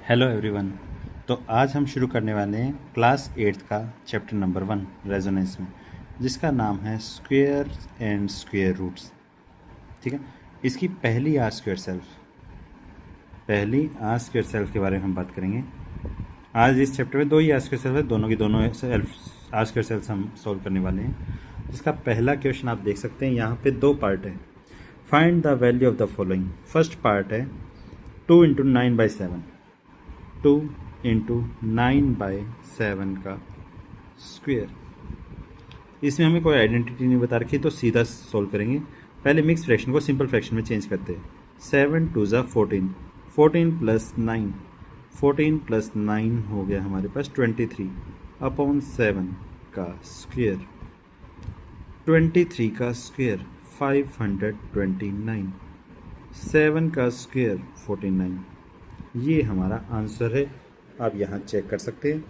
Hello everyone. तो आज हम शुरू करने वाले हैं क्लास 8th का चैप्टर नंबर 1 रेजोनेंस में, जिसका नाम है स्क्वायर एंड स्क्वायर रूट्स। ठीक है, इसकी पहली आर स्क्वायर सेल्फ के बारे में हम बात करेंगे। आज इस चैप्टर में दो ही आर स्क्वायर सेल्फ है, दोनों की दोनों आर स्क्वायर सेल्फ हम सॉल्व करने वाले हैं। जिसका पहला क्वेश्चन आप देख सकते हैं, यहाँ पे दो पार्ट है। Find the value of the following. First part है 2 × 9/7, 2 × 9/7 का स्क्वायर। इसमें हमें कोई आइडेंटिटी नहीं बता रखी, तो सीधा सोल्व करेंगे। पहले मिक्स फ्रैक्शन को सिंपल फ्रैक्शन में चेंज करते हैं। 7 2 ज़ा 14, 14 + 9, 14 + 9 हो गया हमारे पास 23/7 का स्क्वायर। 23 का स्क्वायर 529, 7 का स्क्वायर 49। ये हमारा आंसर है। आप यहाँ चेक कर सकते हैं।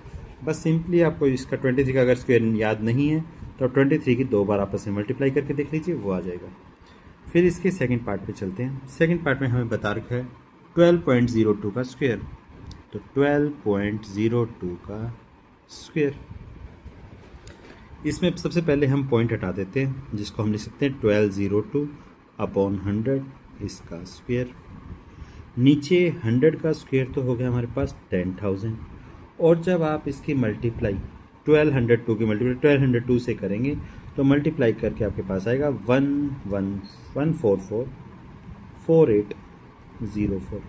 बस सिंपली आपको इसका 23 का अगर स्क्वायर याद नहीं है तो 23 की दो बार आपस में मल्टीप्लाई करके देख लीजिए, वो आ जाएगा। फिर इसके सेकंड पार्ट पे चलते हैं। सेकंड पार्ट में हमें बता रखा है 12.02 का स्क्वायर, तो 12.02 का स्क्वायर। इसमें सबसे पहले हम पॉइंट हटा देते हैं, जिसको हम लिख सकते हैं 1202/100 इसका स्क्वायर। नीचे 100 का स्क्वायर तो हो गया हमारे पास 10,000, और जब आप इसकी मल्टीप्लाई 1202 की मल्टीप्लाई 1202 से करेंगे तो मल्टीप्लाई करके आपके पास आएगा 111444804।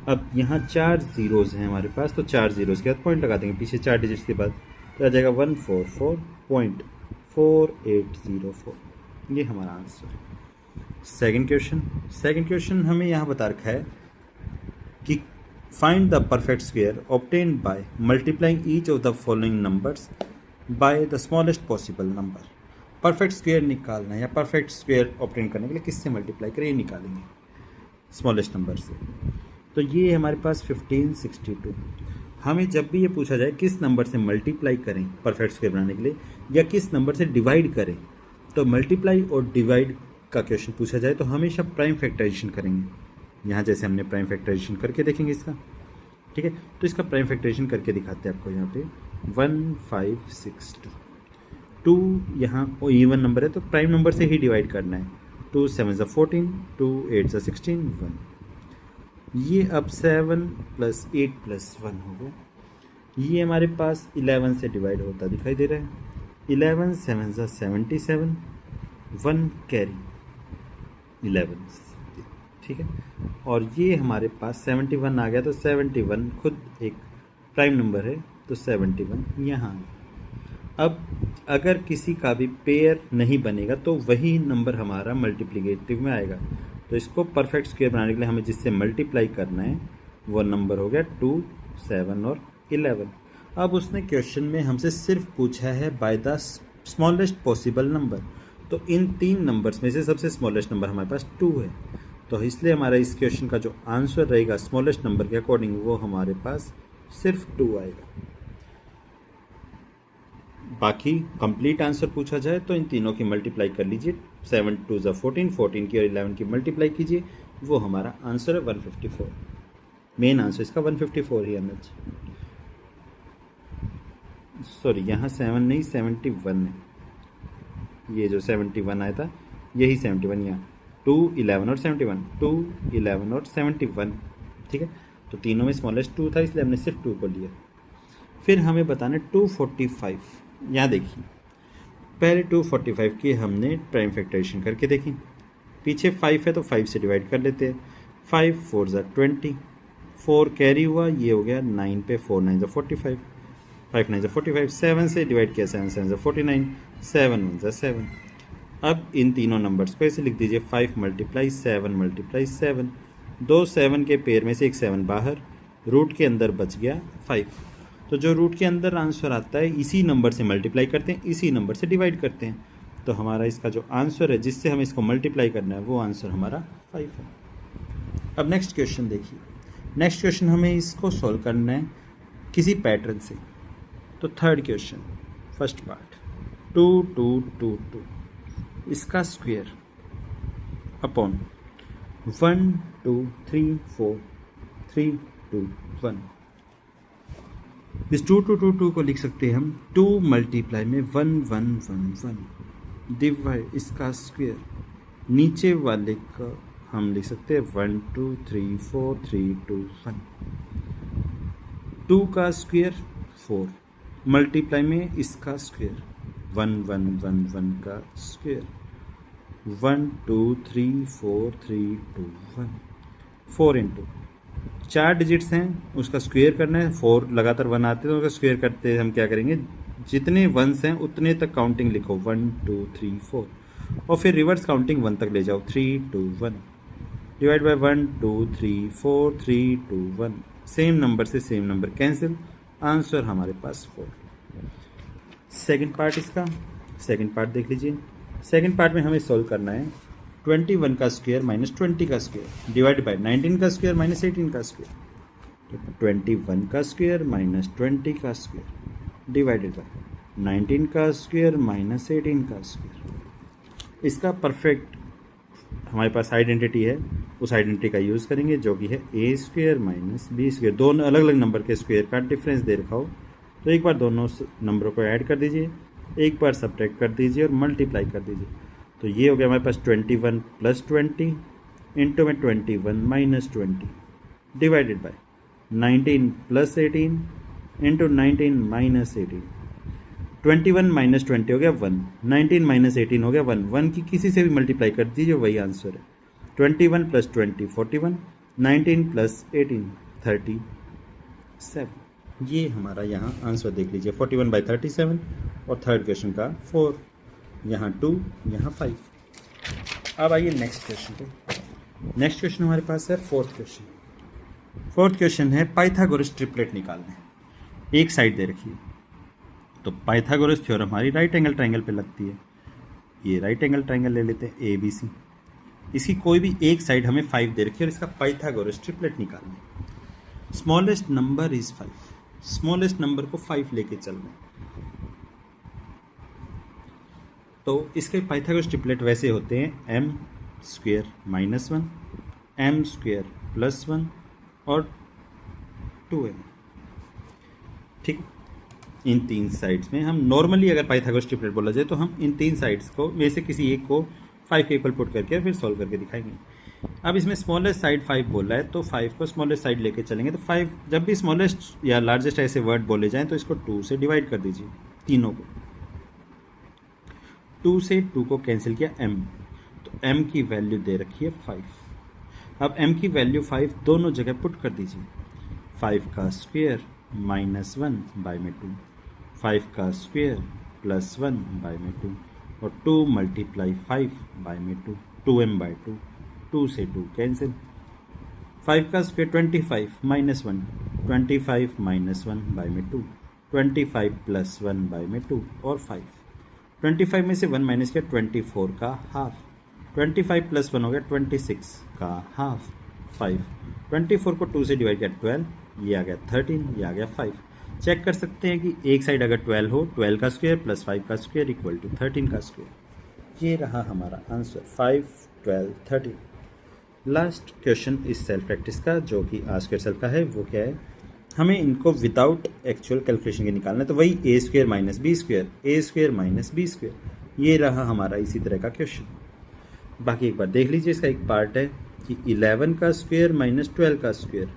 अब यहाँ 4 ज़ीरोज़ हैं हमारे पास, तो 4 ज़ीरोज़ के बाद पॉइंट लगा देंगे पीछे 4 डिजिट्स के बाद, तो आ जाएगा 144.4804। ये हमारा आंसर है। सेकंड क्वेश्चन हमें यहाँ बता रखा है कि find the perfect square obtained by multiplying each of the following numbers by the smallest possible number. Perfect square निकालना है या परफेक्ट स्क्वायर ऑब्टेन करने के लिए किससे मल्टीप्लाई करें, ये निकालेंगे स्मॉलेस्ट नंबर से। तो ये हमारे पास 1562। हमें जब भी ये पूछा जाए किस नंबर से मल्टीप्लाई करें परफेक्ट स्क्वायर बनाने के लिए या किस नंबर से डिवाइड करें, तो मल्टीप्लाई और डिवाइड का क्वेश्चन पूछा जाए तो हमेशा प्राइम फैक्टराइजेशन करेंगे। यहाँ जैसे हमने प्राइम फैक्टराइजेशन करके देखेंगे इसका, ठीक है। तो इसका प्राइम फैक्टराइजेशन करके दिखाते हैं आपको। यहाँ पे 1562, 2 यहाँ इवन नंबर है तो प्राइम नंबर से ही डिवाइड करना है। 2 7 ज़ा 14, 2 8 ज़ा 16, 1। ये अब 7 + 8 + 1 हो गया। ये हमारे पास 11 से डिवाइड होता दिखाई दे रहा है। 11 7 ज़ा 77, 1 कैरी 11, ठीक है। और ये हमारे पास 71 आ गया, तो 71 खुद एक प्राइम नंबर है, तो 71 यहाँ। अब अगर किसी का भी पेयर नहीं बनेगा तो वही नंबर हमारा मल्टीप्लिकेटिव में आएगा। तो इसको परफेक्ट स्क्वायर बनाने के लिए हमें जिससे मल्टीप्लाई करना है वो नंबर हो गया 2, 7 और 11। अब उसने क्वेश्चन में हमसे सिर्फ पूछा है by the smallest possible number, तो इन 3 नंबर्स में से सबसे स्मॉलेस्ट नंबर हमारे पास 2 है, तो इसलिए हमारा इस क्वेश्चन का जो आंसर रहेगा स्मॉलेस्ट नंबर के अकॉर्डिंग वो हमारे पास सिर्फ 2 आएगा। बाकी कंप्लीट आंसर पूछा जाए तो इन तीनों की मल्टीप्लाई कर लीजिए। 7 2 ज़ा 14, 14 की और 11 की मल्टीप्लाई कीजिए, वो हमारा आंसर है 154। मेन आंसर इसका 154 ही आना चाहिए। सॉरी, यहाँ 7 नहीं 71 है। ये जो 71 आया था यही 71, यहाँ 2 11 और 71, 2 11 और 71, ठीक है। तो तीनों में स्मॉलेस्ट 2 था, इसलिए हमने सिर्फ 2 को लिया। फिर हमें बताना 245। यहाँ देखिए, पहले 245 की हमने प्राइम फैक्टराइजेशन करके देखी। पीछे 5 है तो 5 से डिवाइड कर लेते हैं। 5 4 ज़ा 20, 4 कैरी हुआ, ये हो गया 9 पे, 4 9 ज़ा 45, 5 9 ज़ा 45, 7 से डिवाइड किया, 7 7 ज़ा 49, 7 1 ज़ा 7। अब इन तीनों नंबर्स को ऐसे लिख दीजिए 5 × 7 × 7। 2 7 के पेयर में से एक 7 बाहर, रूट के अंदर बच गया 5। तो जो रूट के अंदर आंसर आता है इसी नंबर से मल्टीप्लाई करते हैं, इसी नंबर से डिवाइड करते हैं। तो हमारा इसका जो आंसर है जिससे हमें इसको मल्टीप्लाई करना है वो आंसर हमारा 5 है। अब नेक्स्ट क्वेश्चन देखिए। नेक्स्ट क्वेश्चन हमें इसको सॉल्व करना है किसी पैटर्न से। तो थर्ड क्वेश्चन, फर्स्ट पार्ट 2 2 2 2 इसका स्क्वायर अपॉन 1 2 3 4 3 2 1। इस 2 2 2 2 को लिख सकते हैं हम 2 मल्टीप्लाई में 1 1 1 1 डिवाइड इसका स्क्वायर, नीचे वाले का हम लिख सकते हैं 1 2 3 4 3 2 1। 2 का स्क्वायर 4 मल्टीप्लाई में इसका स्क्वायर 1 1 1 1 का स्क्वायर 1 2 3 4 3 2 1 4 इंटू 4 डिजिट्स हैं उसका स्क्वायर करना है। 4 लगातार 1 आते हैं तो उसका स्क्वायर करते हैं हम क्या करेंगे, जितने वंस हैं उतने तक काउंटिंग लिखो 1 2 3 4 और फिर रिवर्स काउंटिंग 1 तक ले जाओ 3 2 1 डिवाइड बाय 1 2 3 4 3 2 1। सेम नंबर से सेम नंबर कैंसिल, आंसर हमारे पास 4। सेकंड पार्ट इसका, सेकंड पार्ट देख लीजिए। सेकंड पार्ट में हमें सॉल्व करना है 21 का स्क्वायर माइनस 20 का स्क्वायर डिवाइड बाय 19 का स्क्वायर माइनस 18 का स्क्वायर। तो 21 का स्क्वायर माइनस 20 का स्क्वायर डिवाइडेड बाय 19 का स्क्वायर माइनस 18 का स्क्वायर। इसका परफेक्ट हमारे पास आइडेंटिटी है, उस आइडेंटिटी का यूज़ करेंगे जो कि है ए स्क्वायर माइनस बी स्क्वायर। दोनों अलग अलग नंबर के स्क्वायर का डिफरेंस दे रखा हो तो एक बार दोनों नंबरों को ऐड कर दीजिए, एक बार सब्ट्रैक्ट कर दीजिए और मल्टीप्लाई कर दीजिए। तो ये हो गया हमारे पास 21 प्लस 20 इंटू में 21 minus 20 divided by 19 plus 18 into 19 minus 18। 21 minus 20 हो गया 1, 19 माइनस 18 हो गया 1। 1 की किसी से भी मल्टीप्लाई कर दीजिए वही आंसर है। 21 प्लस 20 41, 19 प्लस 18 37। ये हमारा यहाँ आंसर देख लीजिए 41 बाई 37 और थर्ड क्वेश्चन का 4, यहाँ 2 यहाँ 5। अब आइए नेक्स्ट क्वेश्चन पे। नेक्स्ट क्वेश्चन हमारे पास है फोर्थ क्वेश्चन। फोर्थ क्वेश्चन है पाइथागोरस ट्रिपलेट निकालने। एक साइड दे रखी है तो पाइथागोरस थ्योरम हमारी राइट एंगल ट्रायंगल पे लगती है। ये राइट एंगल ट्रायंगल ले लेते हैं ABC। इसकी कोई भी एक साइड हमें 5 दे रखी है और इसका पाइथागोरस ट्रिपलेट निकालना है। Smallest number is 5, smallest number को 5 लेके चलना है। तो इसके पाइथागोरस ट्रिपलेट वैसे होते हैं m square minus 1, m square plus 1 और 2m। ठीक, इन तीन साइड्स में हम नॉर्मली अगर पाइथागोरस ट्रिपलेट बोला जाए तो हम इन तीन साइड्स को में से किसी एक को 5 के इक्वल पुट करके फिर सॉल्व करके दिखाएंगे। अब इसमें स्मॉलेस्ट साइड 5 बोल रहा है तो 5 को स्मॉलेस्ट साइड लेके चलेंगे। तो 5 जब भी स्मॉलेस्ट या लार्जेस्ट ऐसे वर्ड बोले जाएं तो इसको 2 से डिवाइड कर दीजिए, तीनों को। 2 से 2 को कैंसिल किया m, तो m की वैल्यू दे रखी है 5। अब m की वैल्यू 5 दोनों जगह पुट कर दीजिए। 5 का स्क्वायर माइनस 1 बाई में 2, 5 का स्क्वायर प्लस 1 बाई में 2 और 2 मल्टीप्लाई 5 बाई में 2, 2m बाई 2, 2 से 2 कैंसिल। 5 का स्क्वायर 25 माइनस 1, 25 माइनस 1 बाई में 2, 25 प्लस 1 बाई में 2 और 5। 25 में से 1 माइनस किया 24 का हाफ, 25 प्लस 1 हो गया 26 का हाफ 5। 24 को 2 से डिवाइड किया 12, ये आ गया 13, ये आ गया 5। चेक कर सकते हैं कि एक साइड अगर 12 हो, 12 का स्क्वायर प्लस 5 का स्क्वायर इक्वल टू 13 का स्क्वायर। ये रहा हमारा आंसर 5 12 13। लास्ट क्वेश्चन इस सेल्फ प्रैक्टिस का जो कि आस्क योरसेल्फ का है, वो क्या है, हमें इनको विदाउट एक्चुअल कैलकुलेशन के निकालना है। तो वही ए स्क्वायर माइनस बी स्क्वायर, ए स्क्वायर माइनस बी स्क्वायर, ये रहा हमारा इसी तरह का क्वेश्चन। बाकी एक बार देख लीजिए, इसका एक पार्ट है कि 11 का स्क्वायर माइनस 12 का स्क्वायर।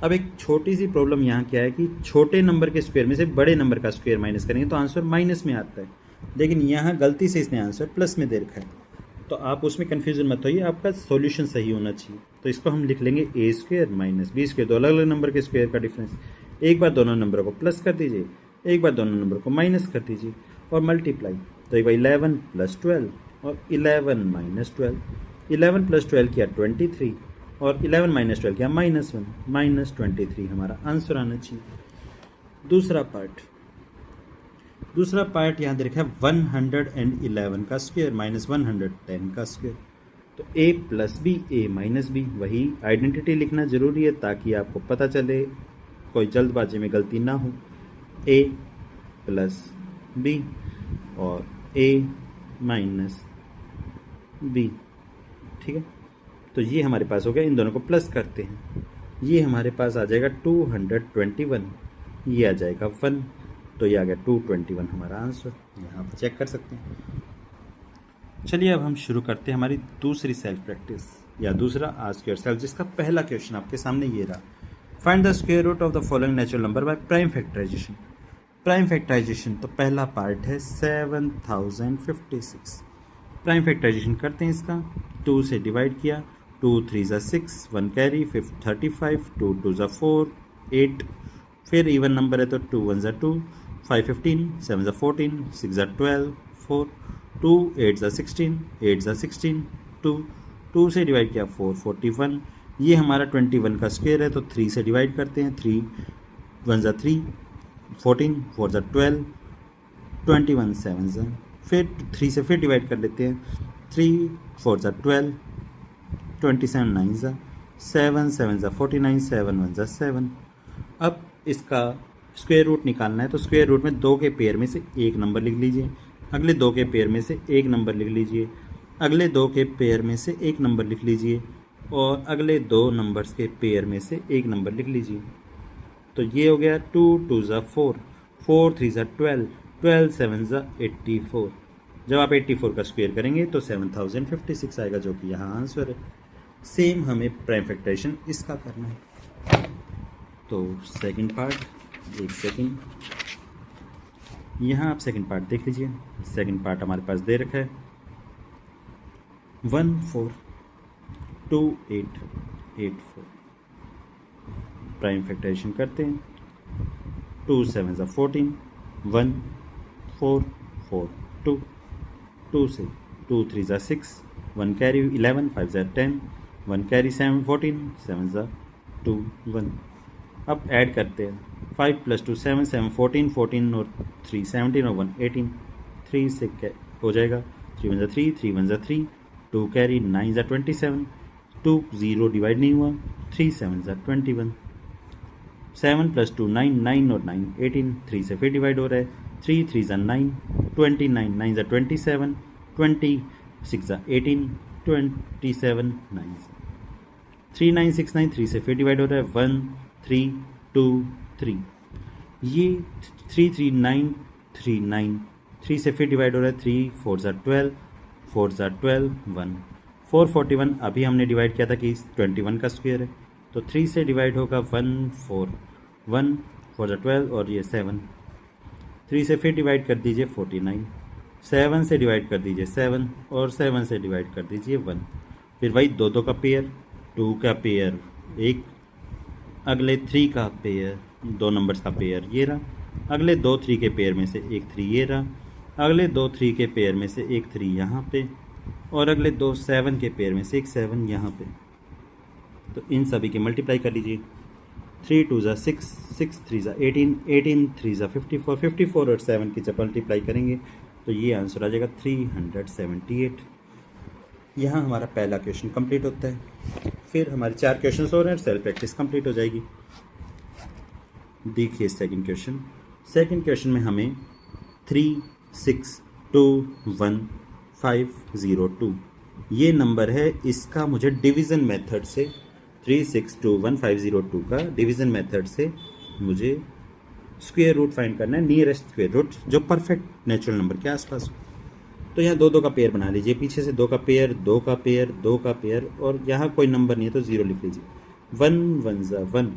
अब एक छोटी सी प्रॉब्लम यहाँ क्या है कि छोटे नंबर के स्क्वायर में से बड़े नंबर का स्क्वायर माइनस करेंगे तो आंसर माइनस में आता है, लेकिन यहाँ गलती से इसने आंसर प्लस में दे रखा है। तो आप उसमें कन्फ्यूजन मत होइए, आपका सॉल्यूशन सही होना चाहिए। तो इसको हम लिख लेंगे ए स्क्वायर माइनस बी स्क्वायर, दो अलग अलग नंबर के स्क्वायर का डिफरेंस। एक बार दोनों नंबरों को प्लस कर दीजिए, एक बार दोनों नंबर को माइनस कर दीजिए और मल्टीप्लाई। तो एक बार 11 प्लस 12 और 11 माइनस 12, 11 प्लस 12 किया 23 और 11 माइनस 12 किया माइनस 1, माइनस 23 हमारा आंसर आना चाहिए। दूसरा पार्ट यहाँ दे रखा है 111 का स्क्वायर माइनस 110 का स्क्वायर। तो a plus b, a minus b, वही आइडेंटिटी लिखना ज़रूरी है ताकि आपको पता चले, कोई जल्दबाजी में गलती ना हो। a प्लस बी और a माइनस बी, ठीक है। तो ये हमारे पास हो गया, इन दोनों को प्लस करते हैं। ये हमारे पास आ जाएगा 221, ये आ जाएगा 1, तो ये आ गया 221 हमारा आंसर। यहाँ आप चेक कर सकते हैं। चलिए अब हम शुरू करते हैं हमारी दूसरी सेल्फ प्रैक्टिस या दूसरा आस्क योरसेल्फ, जिसका पहला क्वेश्चन आपके सामने ये रहा। Find the square root of the following natural number by prime factorisation. Prime factorisation तो पहला पार्ट है 7056। प्राइम फैक्टराइजेशन करते हैं इसका। 2 से डिवाइड किया, 2 3 ज़ा 6, 1 कैरी, 35, 2 2 ज़ा 4, 8, फिर इवन नंबर है तो 2 1 ज़ा 2, 5 15, 7 ज़ा 14, 6 ज़ा 12, 4, 2 8 ज़ा 16, 8 ज़ा 16, 2 2 से डिवाइड किया 4 41। ये हमारा 21 का स्क्वायर है तो 3 से डिवाइड करते हैं। 3 1 ज़ा 3, 14, 4 ज़ा 12, 21 7 ज़ा, फिर 3 से फिर डिवाइड कर लेते हैं। 3 4 ज़ा 12, 27 9 ज़ा, 7 7 ज़ा 49, 7 1 ज़ा 7। अब इसका स्क्वायर रूट निकालना है तो स्क्वायर रूट में 2 के पेयर में से एक नंबर लिख लीजिए, अगले 2 के पेयर में से एक नंबर लिख लीजिए, अगले 2 के पेयर में से एक नंबर लिख लीजिए, और अगले 2 नंबर्स के पेयर में से एक नंबर लिख लीजिए। तो ये हो गया 2 2 ज़ा 4, 4 3 ज़ा 12, 12 7 ज़ा 84। जब आप 84 का स्क्वायर करेंगे तो 7056 आएगा, जो कि यहाँ आंसर है। सेम हमें प्राइम फैक्टराइजेशन इसका करना है। तो सेकंड पार्ट, एक सेकंड, यहाँ आप सेकंड पार्ट देख लीजिए। सेकंड पार्ट हमारे पास दे रखा है 142884। प्राइम फैक्टराइजेशन करते हैं। 2 7 ज़ा 14, 1 4 4 2, 2 से 2 3 ज़ा 6, 1 कैरी 11, 5 ज़ा 10, 1 कैरी 7 14, 7 ज़ा 2 1। अब ऐड करते हैं। 5 + 2 7, 7 14, 14 और 3 17 और 1 18, 3 से हो जाएगा। 3 1 ज़ा 3, 3 1 ज़ा 3, 2 कैरी 9 ज़ा 27, 2 0 डिवाइड नहीं हुआ, 3 7 ज़ा 21, 7 + 2 9, 9 और 9 18, 3 से फिर डिवाइड हो रहा है। 3 3 ज़ा 9, 29, 9 ज़ा 27, 26 ज़ा 18, 27 9 3 9 6 9, 3 से फिर डिवाइड हो रहा है। 1 3 2 3, ये 3 3 9 3 9, 3 से फिर डिवाइड हो रहा है। 3 4 ज़ा 12, 4 ज़ा 12 1, 4 41 अभी हमने डिवाइड किया था कि 21 का स्क्वायर है, तो 3 से डिवाइड होगा 1 4 1, 4 ज़ा 12 और ये 7। 3 से फिर डिवाइड कर दीजिए 49, 7 से डिवाइड कर दीजिए 7 और 7 से डिवाइड कर दीजिए 1। फिर वही 2 2 का पेयर, 2 का पेयर 1, अगले 3 का पेयर, 2 नंबर्स का पेयर ये रहा, अगले 2 3 के पेयर में से एक 3 ये रहा, अगले 2 3 के पेयर में से एक 3 यहाँ पे, और अगले 2 7 के पेयर में से एक 7 यहाँ पे। तो इन सभी की मल्टीप्लाई कर लीजिए। 3 2 ज़ा 6, 6 3 ज़ा 18, 18 3 ज़ा 54, 54 और 7 की जब मल्टीप्लाई करेंगे तो ये आंसर आ जाएगा 378। यहाँ हमारा पहला क्वेश्चन कंप्लीट होता है। फिर हमारे 4 क्वेश्चन हो रहे हैं, सेल्फ प्रैक्टिस कंप्लीट हो जाएगी। देखिए सेकंड क्वेश्चन। सेकंड क्वेश्चन में हमें 3 6 2 1 5 0 2 ये नंबर है, इसका मुझे डिवीज़न मेथड से 3 6 2 1 5 0 2 का डिवीज़न मेथड से मुझे स्क्वायर रूट फाइंड करना है, नियरेस्ट स्क्वायर रूट जो परफेक्ट नेचुरल नंबर के आसपास हो। तो यहाँ 2 2 का पेयर बना लीजिए, पीछे से 2 का पेयर 2 का पेयर 2 का पेयर, और यहाँ कोई नंबर नहीं है तो 0 लिख लीजिए। 1 1 ज़ा 1,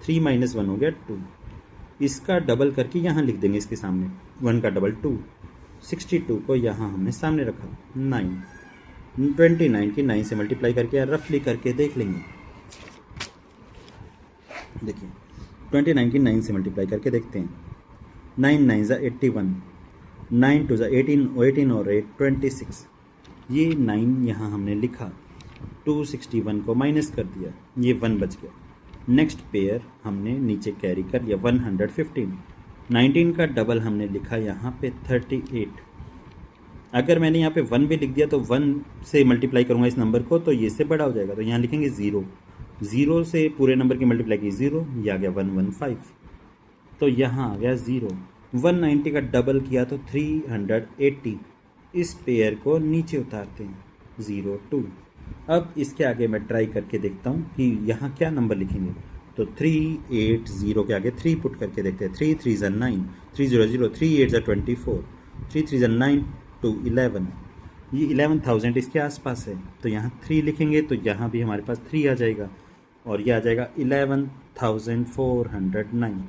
3 - 1 हो गया 2, इसका डबल करके यहाँ लिख देंगे इसके सामने, 1 का डबल 2, 62 को यहाँ हमने सामने रखा, 9, 29 की 9 से मल्टीप्लाई करके रफली करके देख लेंगे। देखिए 29 की 9 से मल्टीप्लाई करके देखते हैं। 9 9 ज़ा 81, 9 2 ज़ा 18, 18 और 8 26, ये 9 यहाँ हमने लिखा, 261 को माइनस कर दिया, ये 1 बच गया। नेक्स्ट पेयर हमने नीचे कैरी कर लिया 115, 19 का डबल हमने लिखा यहाँ पे 38। अगर मैंने यहाँ पे 1 भी लिख दिया तो 1 से मल्टीप्लाई करूँगा इस नंबर को तो ये से बड़ा हो जाएगा, तो यहाँ लिखेंगे 0, 0 से पूरे नंबर की मल्टीप्लाई की 0, ये आ गया 115, तो यहाँ आ गया 0। 190 का डबल किया तो 380, इस पेयर को नीचे उतारते हैं 0 2, अब इसके आगे मैं ट्राई करके देखता हूँ कि यहाँ क्या नंबर लिखेंगे। तो 380 के आगे 3 पुट करके देखते हैं। 3 3 ज़ा 9, 300, 3 8 ज़ा 24, 3 3 ज़ा 9 2 11। ये 11,000 इसके आसपास है, तो यहाँ 3 लिखेंगे तो यहाँ भी हमारे पास 3 आ जाएगा और ये आ जाएगा 11,409।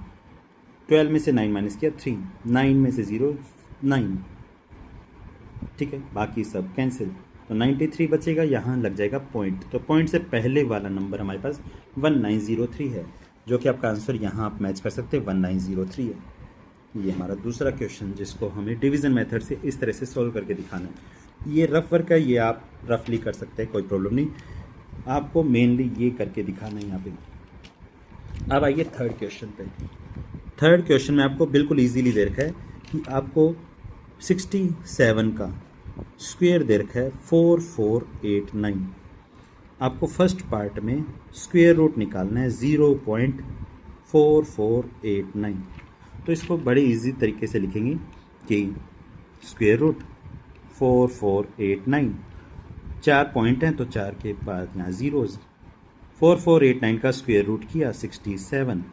12 में से 9 माइनस किया 3, 9 में से 0 9, ठीक है, बाकी सब कैंसिल। तो 93 बचेगा, यहाँ लग जाएगा पॉइंट। तो पॉइंट से पहले वाला नंबर हमारे पास 1903 है, जो कि आपका आंसर यहाँ आप मैच कर सकते हैं, 1903 है। ये हमारा दूसरा क्वेश्चन जिसको हमें डिवीज़न मेथड से इस तरह से सॉल्व करके दिखाना है। ये रफ वर्क है, ये आप रफली कर सकते हैं, कोई प्रॉब्लम नहीं, आपको मेनली ये करके दिखाना है यहाँ पे। अब आइए थर्ड क्वेश्चन पे। थर्ड क्वेश्चन में आपको बिल्कुल इजीली दे रखा है कि आपको 67 का स्क्वायर दे रखा है 4489। आपको फर्स्ट पार्ट में स्क्वायर रूट निकालना है 0.4489। तो इसको बड़े इजी तरीके से लिखेंगे कि स्क्वायर रूट 4489, 4 पॉइंट हैं तो 4 के बाद यहाँ जीरोज़। 4489 का स्क्वायर रूट किया 67,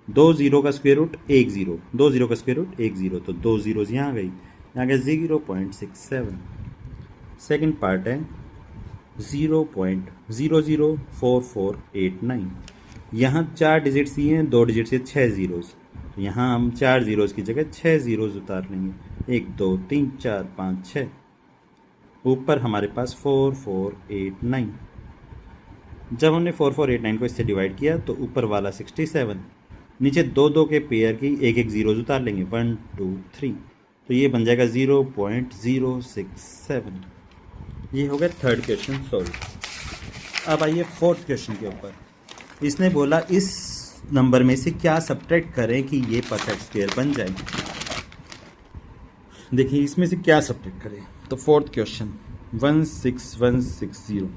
2 0 का स्क्वायर रूट 1 0, 2 0 का स्क्वायर रूट 1 0, तो 2 जीरोज़ यहाँ आ गई, यहाँ गया 0.67। सेकेंड पार्ट है 0.004489। यहाँ 4 डिजिट्स ही हैं, 2 डिजिट से 6 जीरोज़, तो यहाँ हम 4 जीरोज़ की जगह 6 जीरोज़ उतार लेंगे। 1 2 3 4 5 6। ऊपर हमारे पास 4489। जब हमने 4489 को इससे डिवाइड किया तो ऊपर वाला 67, नीचे 2 2 के पेयर की 1 1 जीरोज़ उतार लेंगे, 1 2 3, तो ये बन जाएगा 0.067। ये हो गया थर्ड क्वेश्चन सॉल्व। अब आइए फोर्थ क्वेश्चन के ऊपर। इसने बोला इस नंबर में से क्या सब्ट्रैक्ट करें कि ये परफेक्ट स्क्वायर बन जाए। देखिए इसमें से क्या सब्ट्रैक्ट करें। तो फोर्थ क्वेश्चन 16160,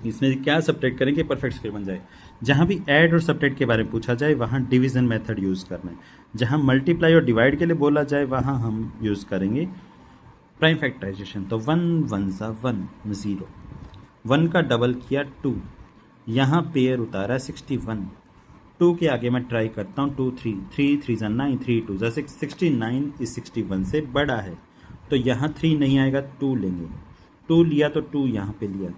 इसमें से क्या सब्ट्रैक्ट करें कि परफेक्ट स्क्वायर बन जाए। जहाँ भी ऐड और सब्ट्रैक्ट के बारे में पूछा जाए वहाँ डिवीज़न मेथड यूज़ करना है। जहाँ मल्टीप्लाई और डिवाइड के लिए बोला जाए वहाँ हम यूज़ करेंगे प्राइम फैक्टराइजेशन। तो 1 1 ज़ा 1 0, 1 का डबल किया 2, यहाँ पेयर उतारा 61, 2 के आगे मैं ट्राई करता हूँ 2 3, 3 3 ज़ा 9, 3 2 ज़ा 6, 69 इस 61 से बड़ा है, तो यहाँ 3 नहीं आएगा, 2 लेंगे, 2 लिया तो 2 यहाँ पे लिया,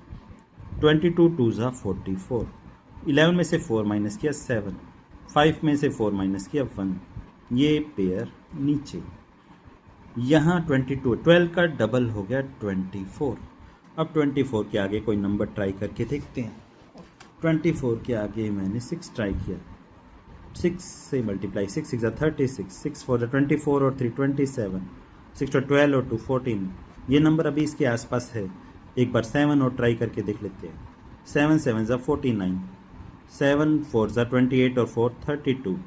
22 2 ज़ा 44, 11 में से 4 माइनस किया 7, 5 में से 4 माइनस किया 1, ये पेयर नीचे, यहाँ 22, 12 का डबल हो गया 24। अब 24 के आगे कोई नंबर ट्राई करके देखते हैं। 24 के आगे मैंने 6 ट्राई किया, 6 से मल्टीप्लाई, 6 6 36, 6 4 24 और 3 27, 6 12 और 2 14। ये नंबर अभी इसके आसपास है। एक बार 7 और ट्राई करके देख लेते हैं। 7 7 49, 7 4 28 और 4 32,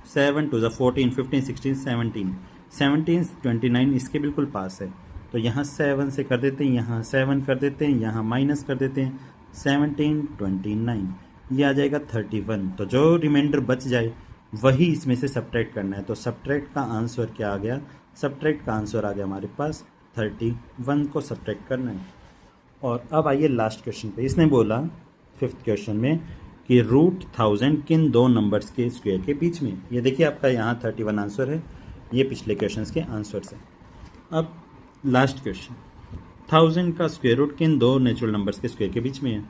7 2 14 15 16 17, 17 29 इसके बिल्कुल पास है, तो यहाँ 7 से कर देते हैं, यहाँ 7 कर देते हैं, यहाँ माइनस कर देते हैं, 17 29, ये आ जाएगा 31। तो जो रिमाइंडर बच जाए वही इसमें से सब्ट्रैक्ट करना है। तो सब्ट्रैक्ट का आंसर क्या आ गया, सब्ट्रैक्ट का आंसर आ गया हमारे पास 31 को सब्ट्रैक्ट करना है। और अब आइए लास्ट क्वेश्चन पे। इसने बोला फिफ्थ क्वेश्चन में कि √1000 किन दो नंबर्स के स्क्वायर के बीच में। ये देखिए आपका यहाँ 31 आंसर है, ये पिछले क्वेश्चंस के आंसर्स हैं। अब लास्ट क्वेश्चन, 1000 का स्क्वायर रूट किन दो नेचुरल नंबर्स के स्क्वायर के बीच में है।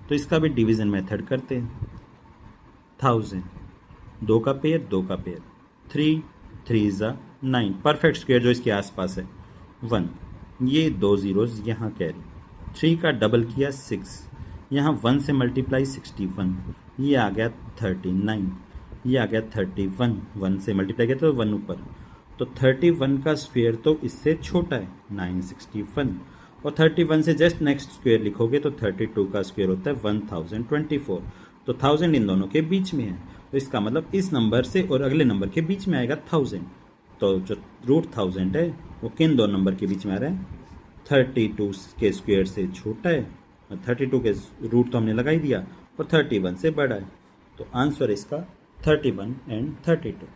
तो इसका भी डिवीज़न मेथड करते हैं। 1000 2 का पेयर 2 का पेयर, 3 3 ज़ा 9, परफेक्ट स्क्वायर जो इसके आसपास है 1, ये 2 जीरोज़ यहाँ कैरी, 3 का डबल किया 6, यहाँ 1 से मल्टीप्लाई 61, ये आ गया 39, ये आ गया 31, 1 से मल्टीप्लाई किया तो 1 ऊपर, तो 31 का स्क्वायर तो इससे छोटा है 961, और 31 से जस्ट नेक्स्ट स्क्वायर लिखोगे तो 32 का स्क्वायर होता है 1024, तो 1000 इन दोनों के बीच में है, तो इसका मतलब इस नंबर से और अगले नंबर के बीच में आएगा 1000। तो जो √1000 है वो किन दो नंबर के बीच में आ रहा है, 32 के स्क्वायर से छोटा है, 32 के रूट तो हमने लगा ही दिया, और 31 से बड़ा है, तो आंसर इसका 31 एंड 32।